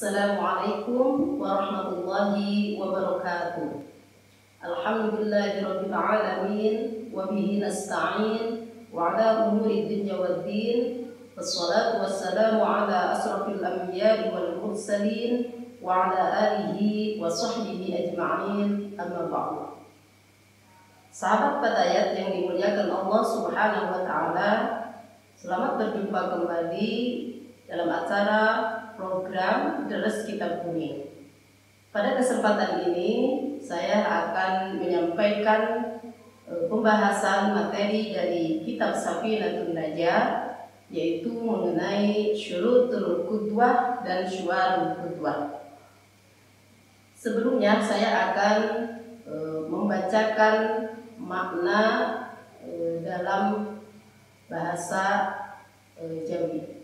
Assalamualaikum warahmatullahi wabarakatuh. Alhamdulillahirabbil alamin wa bihi nasta'in wa ala umuri dunya waddin. Wassalatu wassalamu ala asrafil anbiya'i wal mursalin wa ala alihi wa sahbihi ajma'in. Amma ba'du. Sahabat Fatayat yang dimuliakan Allah Subhanahu wa taala, selamat berjumpa kembali dalam acara program Deres Kitab Kuning. Pada kesempatan ini saya akan menyampaikan pembahasan materi dari kitab Safinatun Najah, yaitu mengenai syurutul qudwah dan syuwarul qudwah. Sebelumnya saya akan membacakan makna dalam bahasa Jawi.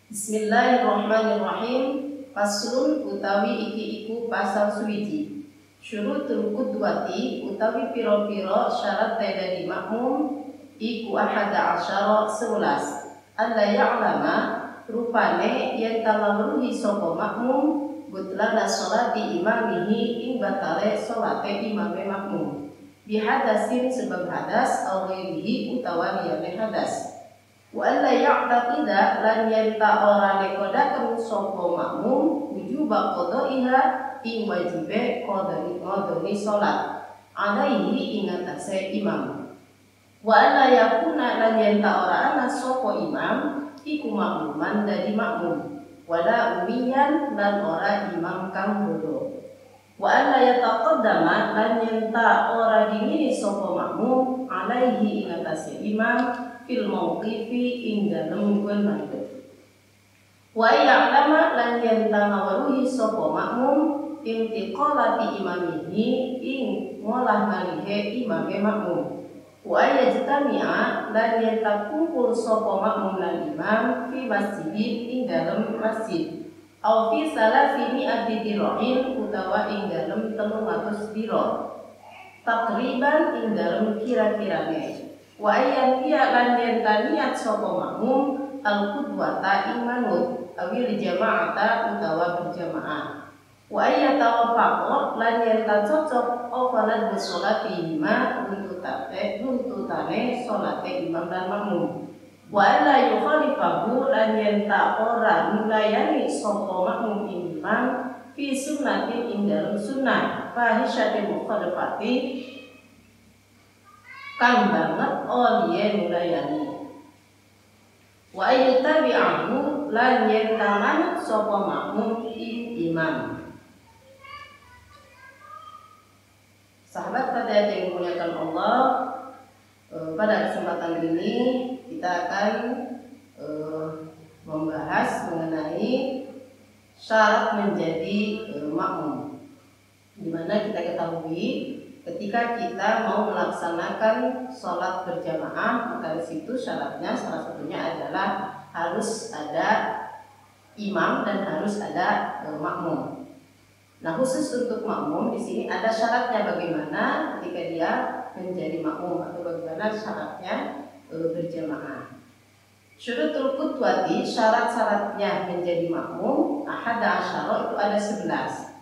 Bismillahirrahmanirrahim. Faslun utawi iki iku pasal suwiji. Syurutul qudwati utawi piro-piro syarat dadi makmum iku ahada asyara 11. Alla ya'lama rupane yen talawruhi sapa makmum butlana sholati imamihi ing batale salate imame makmum. Bihadasin sebab hadas au ghairihi utawa liyane hadas. Wa alla ya'taqida lan yenta ora nekodaken sapa makmum wujuba qada'iha ing wajibe qadani salat alaihi ing atase imam. Wa alla yakuna lan yenta ora ana sapa imam iku makmuman dadi makmum wala umiyan lan ora imam kang bodho. Wa alla yataqaddama lan yenta ora dingini sapa makmum alaihi ing atase imam fil mauqifi ing dalem kuwen madhep. Wa ya'lama lan yen tangawaruhi sapa makmum intiqalati imamihi ing ngolah balihe imame makmum. Wa yajtami'a lan yen kumpul sapa makmum lan imam fi masjidin ing dalem masjid. Au fi salasi mi'ati dira'in utawa ing dalem 300 dira. Takriban ing dalem kira-kirane. Wa ayyan dia lan yen niat sapa makmum al-qudwata ing manut awil jama'ata utawa berjamaah. Wa ayyatawafaqo lan yen cocok ofalan bisolati ma nuntutane salate imam dan makmum. Wa la yukhalifahu lan yen ora nulayani sapa makmum imam fi sunnatin ing dalem sunnah fahisyatil mukhalafati kang banget oliye nulayani. Wa ayyutabi'ahu lan yen tamanut sapa makmum imam. Sahabat Fatayat yang dimuliakan Allah, pada kesempatan ini kita akan membahas mengenai syarat menjadi makmum. Di mana kita ketahui ketika kita mau melaksanakan sholat berjamaah, maka di situ syaratnya salah satunya adalah harus ada imam dan harus ada makmum. Nah, khusus untuk makmum di sini ada syaratnya bagaimana ketika dia menjadi makmum atau bagaimana syaratnya berjamaah. Syurutul qudwati, syarat-syaratnya menjadi makmum ahada asyara itu ada 11.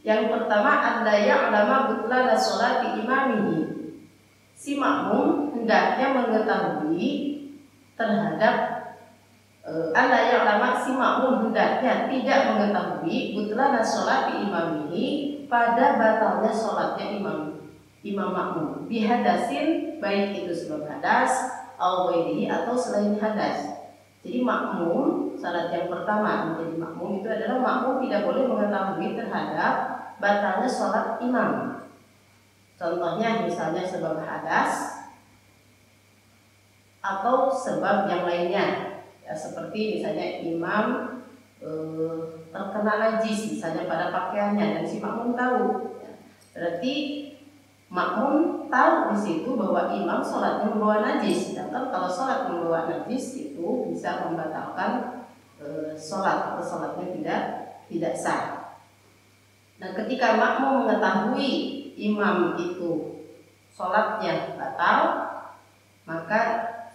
Yang pertama anda ya'lama butlana sholati imamihi. Si makmum hendaknya mengetahui terhadap anda ya'lama, si makmum hendaknya tidak mengetahui butlana sholati imamihi pada batalnya sholatnya imam makmum. Bihadasin, baik itu sebab hadas atau selain hadas. Jadi makmum, syarat yang pertama menjadi makmum itu adalah makmum tidak boleh mengetahui terhadap batalnya sholat imam. Contohnya misalnya sebab hadas atau sebab yang lainnya, ya, seperti misalnya imam terkena najis misalnya pada pakaiannya dan si makmum tahu, ya. Berarti makmum tahu di situ bahwa imam sholatnya membawa najis. Sedangkan kalau sholat membawa najis itu bisa membatalkan sholat atau sholatnya tidak sah. Nah, ketika makmum mengetahui imam itu sholatnya batal, maka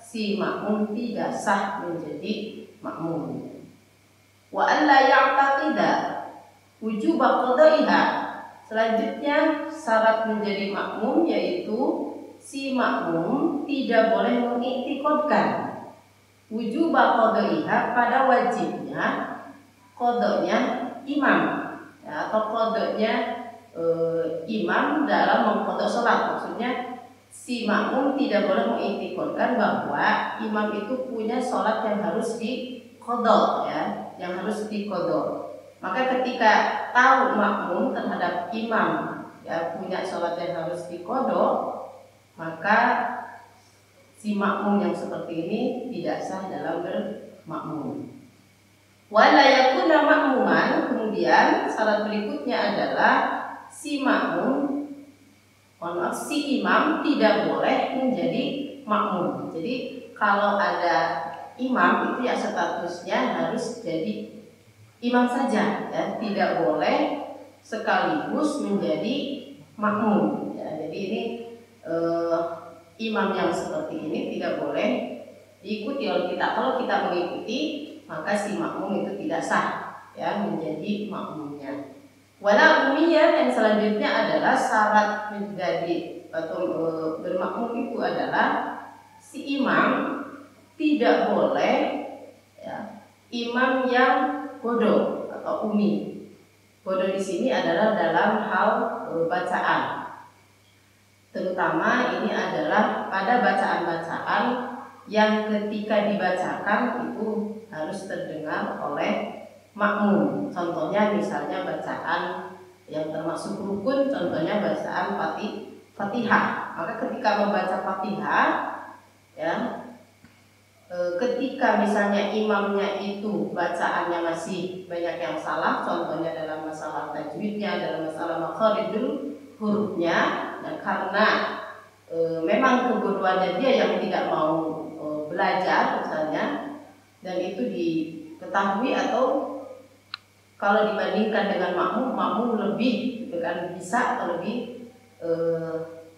si makmum tidak sah menjadi makmum. Wa alla ya'taqida wujub qadaiha. Selanjutnya syarat menjadi makmum yaitu si makmum tidak boleh mengiktikadkan wujub qadaiha pada wajibnya qadanya imam ya, atau qadanya imam dalam mengqada salat. Maksudnya si makmum tidak boleh mengiktikadkan bahwa imam itu punya salat yang harus diqada ya, yang harus diqada. Maka ketika tahu makmum terhadap imam ya punya salat yang harus diqada, maka si makmum yang seperti ini tidak sah dalam bermakmum. Wala yakuna makmuman, kemudian syarat berikutnya adalah si makmum, si imam tidak boleh menjadi makmum. Jadi kalau ada imam itu ya statusnya harus jadi imam saja ya, tidak boleh sekaligus menjadi makmum ya. Jadi ini imam yang seperti ini tidak boleh diikuti oleh kita. Kalau kita mengikuti, maka si makmum itu tidak sah ya menjadi makmumnya. Wala umiyah, yang selanjutnya adalah syarat menjadi atau bermakmum itu adalah si imam tidak boleh ya, imam yang bodoh atau umi. Bodoh di sini adalah dalam hal bacaan. Terutama ini adalah pada bacaan-bacaan yang ketika dibacakan itu harus terdengar oleh makmum. Contohnya misalnya bacaan yang termasuk rukun, contohnya bacaan Fatihah. Maka ketika membaca Fatihah ya, ketika misalnya imamnya itu bacaannya masih banyak yang salah, contohnya dalam masalah tajwidnya, dalam masalah makharijul hurufnya, nah karena memang kebodohannya dia yang tidak mau belajar misalnya, dan itu diketahui atau kalau dibandingkan dengan makmum lebih kan bisa atau lebih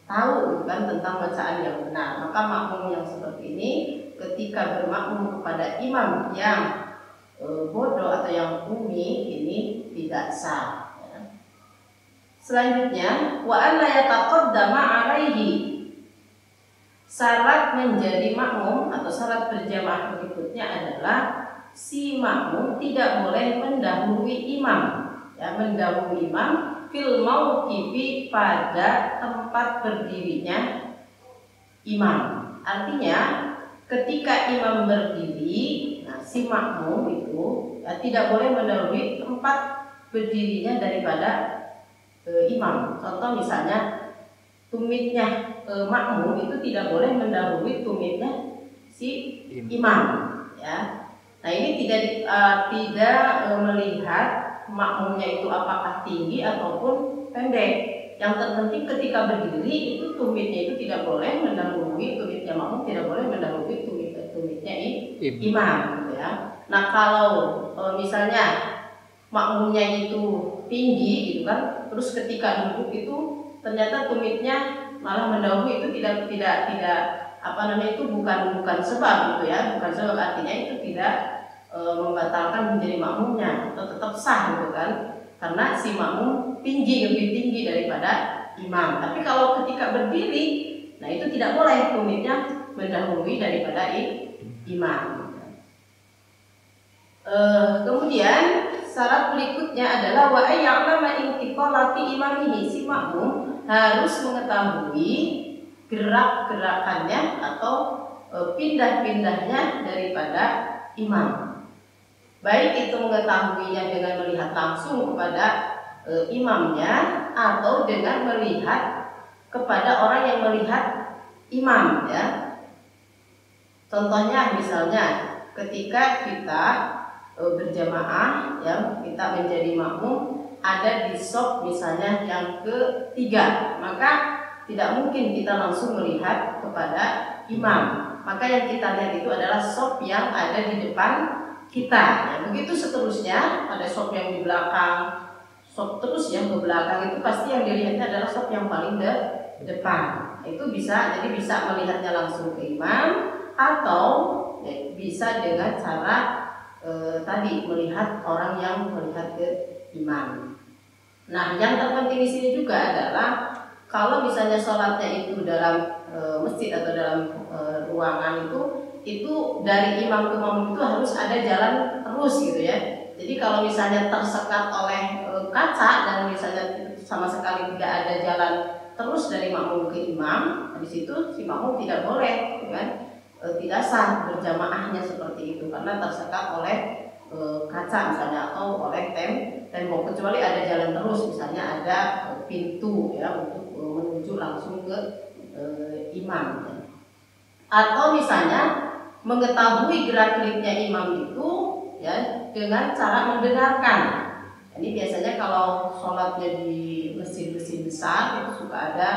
tahu kan tentang bacaan yang benar. Maka makmum yang seperti ini ketika bermakmum kepada imam yang bodoh atau yang umi ini tidak sah ya. Selanjutnya wa alla yataqaddama alaihi, syarat menjadi makmum atau syarat berjamaah berikutnya adalah si makmum tidak boleh mendahului imam ya, mendahului imam fil mauqifi, pada tempat berdirinya imam. Artinya ketika imam berdiri, nah si makmum itu ya, tidak boleh mendahului tempat berdirinya daripada imam. Contoh misalnya tumitnya makmum itu tidak boleh mendahului tumitnya si imam ya. Nah ini tidak melihat makmumnya itu apakah tinggi ataupun pendek. Yang terpenting ketika berdiri itu tumitnya itu tidak boleh mendahului tumitnya makmum, tidak boleh mendahului tumitnya imam gitu ya. Nah kalau misalnya makmumnya itu tinggi gitu kan, terus ketika duduk itu ternyata tumitnya malah mendahului, itu tidak itu bukan sebab gitu ya, bukan sebab, artinya itu tidak membatalkan menjadi makmumnya atau tetap sah gitu kan, karena si makmum lebih tinggi daripada imam. Tapi kalau ketika berdiri, nah itu tidak boleh tumitnya mendahului daripada imam. Kemudian syarat berikutnya adalah wa ayya'lama intiqalati imamihi, si makmum harus mengetahui gerak-gerakannya atau pindah-pindahnya daripada imam. Baik itu mengetahuinya dengan melihat langsung kepada imamnya atau dengan melihat kepada orang yang melihat imam ya. Contohnya misalnya ketika kita berjamaah ya, kita menjadi makmum ada di shaf misalnya yang ketiga, maka tidak mungkin kita langsung melihat kepada imam. Maka yang kita lihat itu adalah shaf yang ada di depan kita ya. Begitu seterusnya, ada shaf yang di belakang, shaf terus yang ke belakang, itu pasti yang dilihatnya adalah shaf yang paling depan. Itu bisa, jadi bisa melihatnya langsung ke imam atau ya, bisa dengan cara tadi melihat orang yang melihat ke imam. Nah, yang terpenting di sini juga adalah kalau misalnya sholatnya itu dalam masjid atau dalam ruangan itu dari imam ke makmum itu harus ada jalan terus gitu ya. Jadi kalau misalnya tersekat oleh kaca dan misalnya sama sekali tidak ada jalan terus dari makmum ke imam, di situ si makmum tidak boleh, gitu kan? Tidak sah berjamaahnya seperti itu karena tersekat oleh kaca misalnya atau oleh tembok, kecuali ada jalan terus, misalnya ada pintu ya untuk menuju langsung ke imam ya. Atau misalnya mengetahui gerak-geriknya imam itu ya dengan cara mendengarkan. Ini biasanya kalau sholatnya di masjid-masjid besar itu suka ada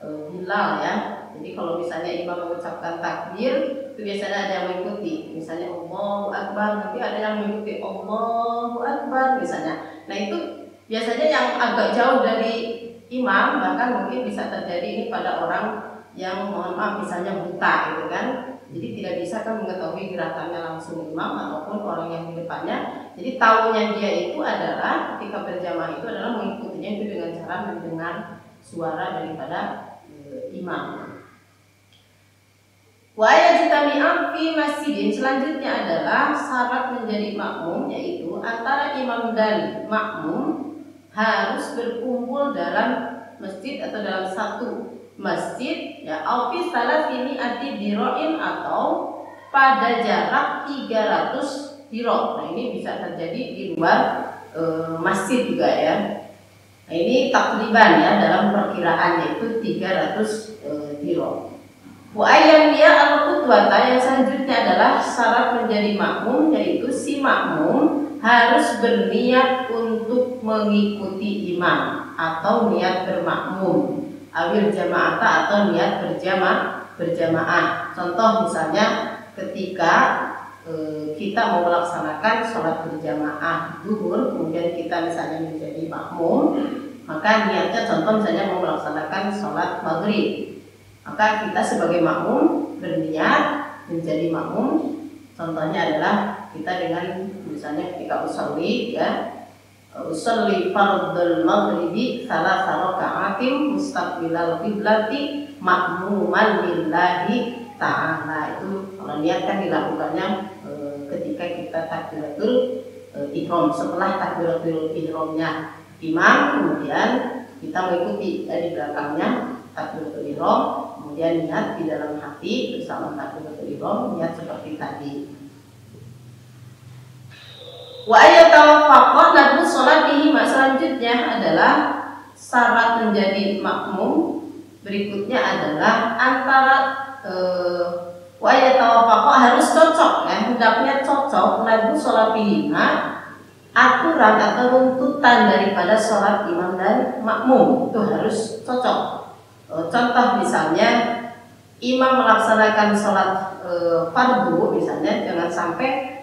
hilal ya. Jadi kalau misalnya imam mengucapkan takbir itu biasanya ada yang mengikuti, misalnya Allahu Akbar, nanti ada yang mengikuti Allahu Akbar misalnya. Nah itu biasanya yang agak jauh dari imam, bahkan mungkin bisa terjadi ini pada orang yang mohon maaf misalnya buta gitu kan. Jadi tidak bisa kan mengetahui gerakannya langsung imam ataupun orang yang di depannya. Jadi tahunya dia itu adalah ketika berjamaah itu adalah mengikutinya itu dengan cara mendengar suara daripada imam. Wa yajtami'u fi masjidin, selanjutnya adalah syarat menjadi makmum, yaitu antara imam dan makmum harus berkumpul dalam masjid atau dalam satu masjid ya, au fi salasimi'ati dira'in, atau pada jarak 300 diro'. Nah ini bisa terjadi di luar masjid juga ya. Nah ini takriban ya, dalam perkiraannya itu 300 diro'. Wa ayyan dia al-qudwata, yang selanjutnya adalah syarat menjadi makmum, yaitu si makmum harus berniat untuk mengikuti imam atau niat bermakmum, awil jamaata atau niat berjamaah. Contoh misalnya ketika kita mau melaksanakan sholat berjamaah zuhur, kemudian kita misalnya menjadi makmum, maka niatnya contoh misalnya mau melaksanakan sholat maghrib, maka kita sebagai makmum berniat menjadi makmum. Contohnya adalah kita dengan misalnya ketika usolli ya, usolli fardul maghribi salasa raka'atin mustaqbilal qiblati makmuman lillahi ta'ala. Itu kalau niat kan dilakukannya ketika kita takbiratul ihram, setelah takbiratul ihramnya imam, kemudian kita mengikuti di belakangnya takbiratul ihram, kemudian niat di dalam hati bersama takbiratul ihram, niat seperti tadi. Wa ayatawaffaqah lagu sholatihi, selanjutnya adalah syarat menjadi makmum berikutnya adalah antara wa ayatawaffaqah harus cocok ya, hendaknya cocok lagu sholatihi, aturan atau runtutan daripada sholat imam dan makmum itu harus cocok. Contoh misalnya imam melaksanakan sholat fardu misalnya, jangan sampai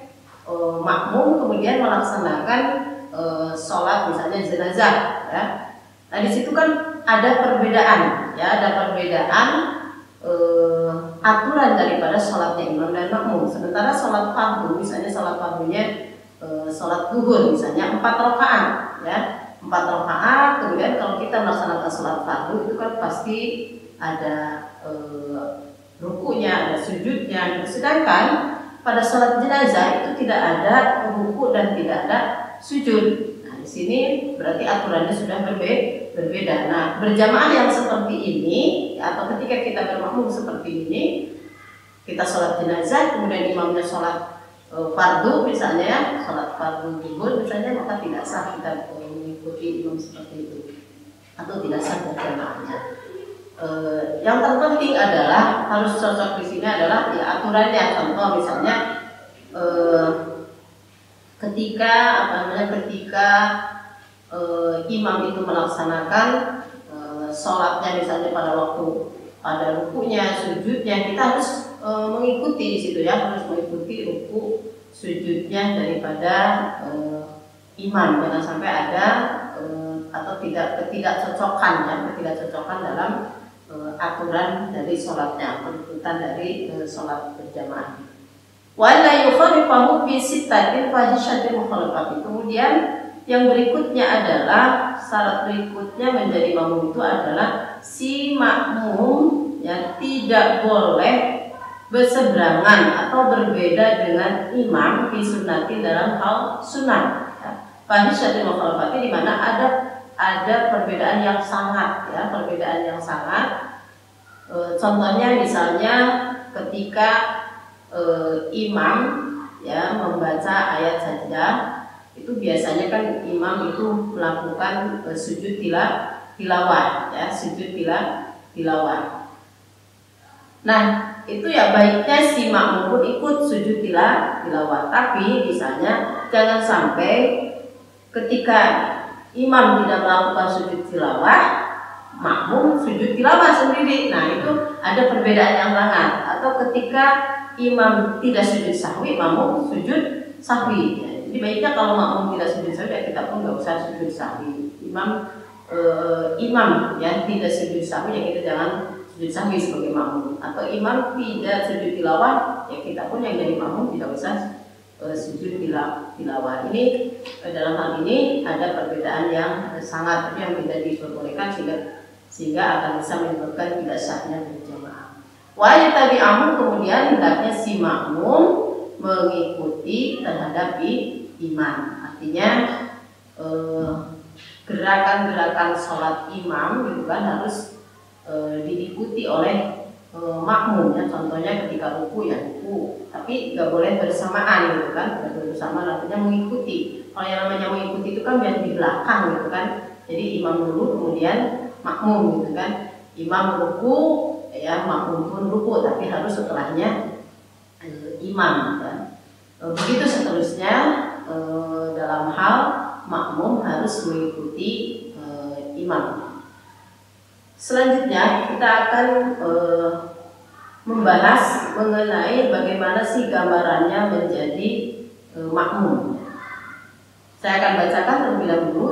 makmum kemudian melaksanakan sholat misalnya jenazah ya. Nah di situ kan ada perbedaan ya, ada perbedaan aturan daripada sholatnya imam dan makmum. Sementara sholat fardu misalnya, sholat fardunya sholat zuhur misalnya 4 rakaat ya, 4 rakaat. Kemudian kalau kita melaksanakan sholat fardu itu kan pasti ada rukunya, ada sujudnya. Sedangkan pada sholat jenazah itu tidak ada ruku dan tidak ada sujud. Nah di sini berarti aturannya sudah berbeda. Nah berjamaah yang seperti ini atau ketika kita bermakmum seperti ini, kita sholat jenazah kemudian imamnya sholat fardu misalnya, sholat fardu zuhur misalnya, maka tidak sah kita mengikuti imam seperti itu atau tidak sah berjamaahnya. Yang terpenting adalah harus cocok di sini adalah ya aturannya. Contoh misalnya ketika imam itu melaksanakan sholatnya misalnya pada waktu ada rukunya, sujudnya, kita harus mengikuti di situ ya, harus mengikuti ruku sujudnya daripada imam. Jangan sampai ada atau ketidakcocokan ya, ketidakcocokan dalam aturan dari sholatnya, penututan dari sholat berjamaah. Wala yukhalifahu fi sittatin fahishatin mukhalafati. Kemudian Yang berikutnya adalah syarat berikutnya menjadi makmum itu adalah si makmum yang tidak boleh berseberangan atau berbeda dengan imam fi sunnati dalam hal sunnah. Fahisyatil mukhalafati, di mana ada perbedaan yang sangat, ya, perbedaan yang sangat. Contohnya misalnya ketika imam ya membaca ayat sajdah, itu biasanya kan imam itu melakukan sujud tilawah, ya, sujud tilawah. Nah, itu ya baiknya si makmum pun ikut sujud tilawah. Tapi misalnya jangan sampai ketika imam tidak melakukan sujud tilawah, makmum sujud tilawah sendiri. Nah, itu ada perbedaan yang sangat. Atau ketika imam tidak sujud sahwi, makmum sujud sahwi. Jadi baiknya kalau makmum tidak sujud sahwi, ya kita pun nggak usah sujud sahwi. Imam ya tidak sujud sahwi, ya kita jangan sujud sahwi sebagai makmum. Atau imam tidak sujud tilawah, ya kita pun yang jadi makmum tidak usah sujud tilawah. Ini dalam hal ini ada perbedaan yang sangat yang tidak diperbolehkan sehingga akan bisa menyebabkan tidak sahnya berjamaah. Wajib tabi'ahu, kemudian hendaknya si makmum mengikuti terhadap imam. Artinya gerakan-gerakan sholat imam itu kan harus diikuti oleh makmum, ya. Contohnya ketika ruku ya ruku, tapi nggak boleh bersamaan gitu kan, nggak boleh bersamaan, artinya mengikuti. Kalau yang namanya mengikuti itu kan biar di belakang gitu kan, jadi imam dulu kemudian makmum gitu kan. Imam ruku ya makmum pun ruku, tapi harus setelahnya imam kan. Begitu seterusnya dalam hal makmum harus mengikuti imam. Selanjutnya kita akan membahas mengenai bagaimana sih gambarannya menjadi makmum. Saya akan bacakan terlebih dahulu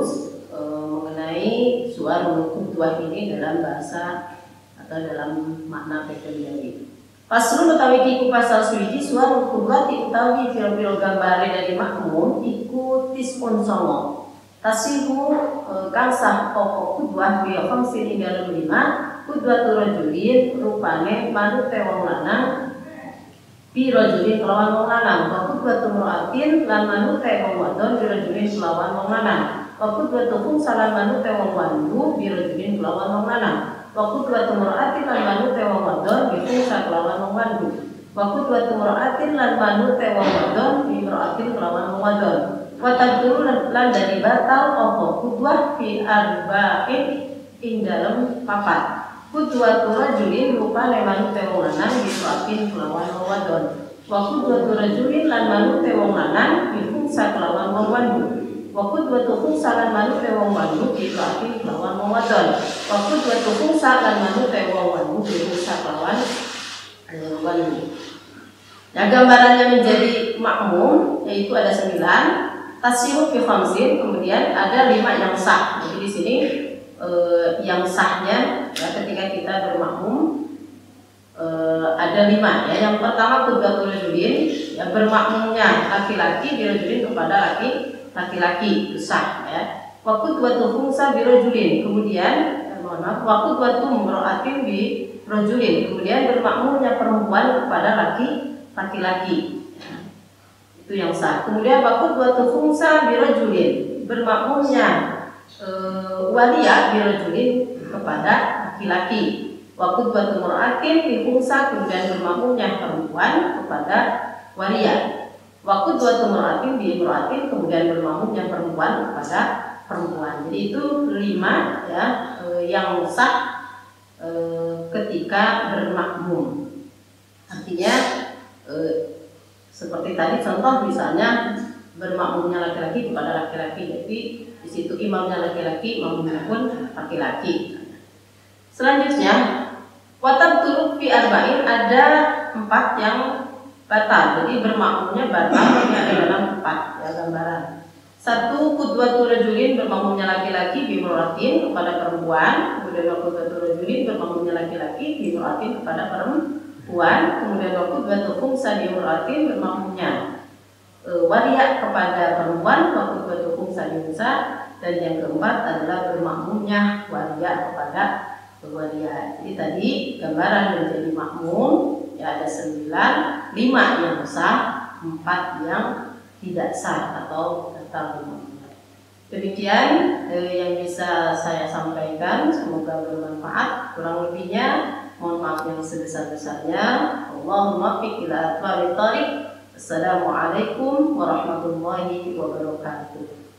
mengenai suarul qudwah ini dalam bahasa atau dalam makna fikih. Pasrul utawi iku pasal suwiji suarul qudwah utawi fil gambare dari makmum iku tispun songo. Tasihu kang sah pokok kudwah bi khamsin ing 5 kudwatu rajulin rupane manut wong lanang bi rajulin kelawan wong lanang, wa kudwatu mra'atin lan manut wong wadon bi rajulin kelawan wong lanang, wa kudwatu khumsalan manut wong wandu bi rajulin kelawan wong lanang, wa kudwatu mra'atin lan manut wong wadon bi khumsa kelawan wong wandu, wa kudwatu mra'atin lan manut wong wadon bi mra'atin kelawan wong wadon. Watadul lan dari batal opo kudwah fi arba'in ing dalam papat. Kudwah rajulin rupa lemanu tewong lanang bisuapin kelawan wadon. Wa kudwah rajulin lan manu tewong lanang bifungsa kelawan wandu. Wa kudwah fungsa lan manu tewong wandu bisuapin kelawan wadon. Wa kudwah fungsa lan manu tewong wandu bifungsa kelawan wandu. Nah, gambarannya menjadi makmum yaitu ada 9. Tasihu fi khamsin, kemudian ada 5 yang sah. Jadi di sini yang sahnya ya, ketika kita bermakmum ada 5 ya. Yang pertama qudwatul rajulin, ya, bermakmumnya laki-laki birajulin kepada laki-laki itu sah ya. Wa qudwatul khumsa birajulin, kemudian wa qudwatul mra'atin bi rajulin, kemudian bermakmumnya perempuan kepada laki-laki. Itu yang sah. Kemudian waktu buat fungsa birojulin, bermakmumnya waliyah birojulin kepada laki-laki. Waktu buat mur'atin bifungsa, kemudian bermakmumnya perempuan kepada waliyah. Waktu buat mur'atin bimur'atin, kemudian bermakmumnya perempuan kepada perempuan. Jadi itu 5 ya yang sah ketika bermakmum. Artinya seperti tadi contoh misalnya bermakmumnya laki-laki kepada laki-laki, jadi di situ imamnya laki-laki, makmumnya pun laki-laki. Selanjutnya watab turuk fi arba'in, ada 4 yang batal, jadi bermakmumnya batal ada dalam 4 ya gambaran. 1 qudwatul rajulin, bermakmumnya laki-laki bimra'atin kepada perempuan, kemudian qudwatul rajulin bermakmumnya laki-laki bimra'atin kepada perempuan, kemudian waktu batu fungsa diuratin bermakmumnya waria kepada perempuan wa qudwatukum saliunsa, dan yang keempat adalah bermakmumnya waria kepada waria. Jadi tadi gambaran menjadi makmum ya ada 9, 5 yang sah, 4 yang tidak sah atau batal makmum. Demikian yang bisa saya sampaikan, semoga bermanfaat. Kurang lebihnya mohon maaf yang sebesar-besarnya. Allahumma fiq ila aqwamit thariq. Assalamualaikum warahmatullahi wabarakatuh.